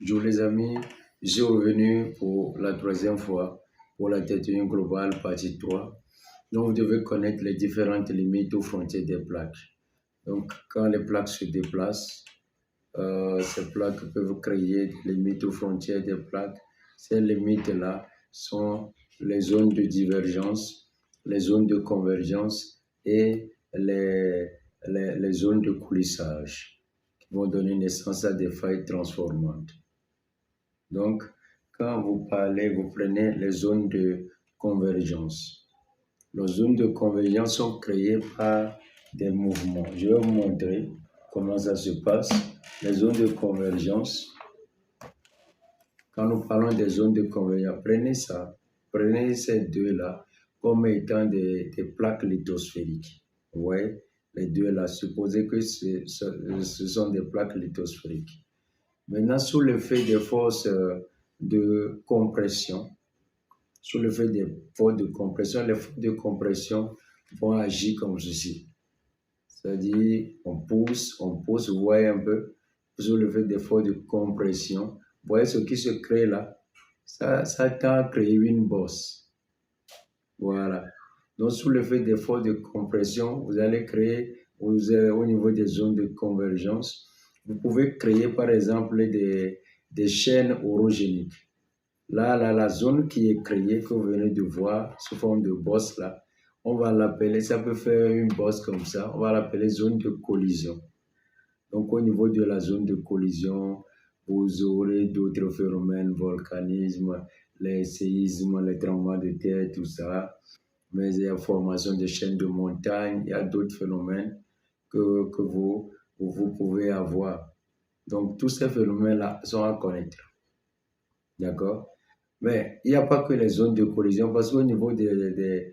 Bonjour les amis, je suis revenu pour la troisième fois pour la tectonique globale partie 3. Donc vous devez connaître les différentes limites aux frontières des plaques. Donc quand les plaques se déplacent, ces plaques peuvent créer des limites aux frontières des plaques. Ces limites-là sont les zones de divergence, les zones de convergence et les zones de coulissage qui vont donner naissance à des failles transformantes. Donc, quand vous parlez, vous prenez les zones de convergence. Les zones de convergence sont créées par des mouvements. Je vais vous montrer comment ça se passe. Les zones de convergence, quand nous parlons des zones de convergence, prenez ces deux-là comme étant des plaques lithosphériques. Vous voyez, les deux-là, supposez que ce sont des plaques lithosphériques. Maintenant, sous l'effet des forces de compression, les forces de compression vont agir comme ceci. C'est-à-dire, on pousse, vous voyez un peu, sous l'effet des forces de compression. Vous voyez ce qui se crée là? Ça tend à créer une bosse. Voilà. Donc, sous l'effet des forces de compression, vous allez créer, au niveau des zones de convergence, vous pouvez créer par exemple des chaînes orogéniques. Là, la zone qui est créée, que vous venez de voir sous forme de bosse là, on va l'appeler, ça peut faire une bosse comme ça, on va l'appeler zone de collision. Donc au niveau de la zone de collision, vous aurez d'autres phénomènes, volcanisme, les séismes, les tremblements de terre, tout ça. Mais il y a la formation de chaînes de montagne, il y a d'autres phénomènes que vous pouvez avoir. Donc, tous ces phénomènes-là sont à connaître. D'accord? Mais il n'y a pas que les zones de collision, parce qu'au niveau des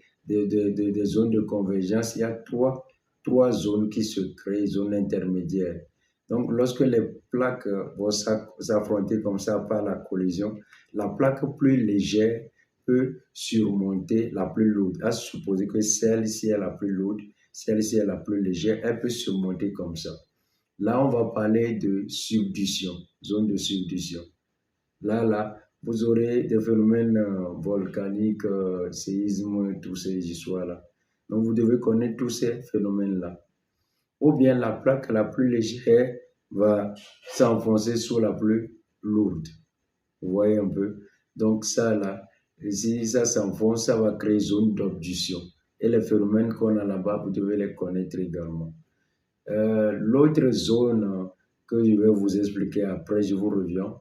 zones de convergence, il y a trois zones qui se créent, zones intermédiaires. Donc, lorsque les plaques vont s'affronter comme ça par la collision, la plaque plus légère peut surmonter la plus lourde. À supposer que celle-ci est la plus lourde, celle-ci est la plus légère, elle peut surmonter comme ça. Là, on va parler de subduction, zone de subduction. Là, vous aurez des phénomènes volcaniques, séismes, tous ces histoires-là. Donc, vous devez connaître tous ces phénomènes-là. Ou bien la plaque la plus légère va s'enfoncer sur la plus lourde. Vous voyez un peu? Donc, ça, là, si ça s'enfonce, ça va créer zone d'obduction. Et les phénomènes qu'on a là-bas, vous devez les connaître également. L'autre zone que je vais vous expliquer après, je vous reviens,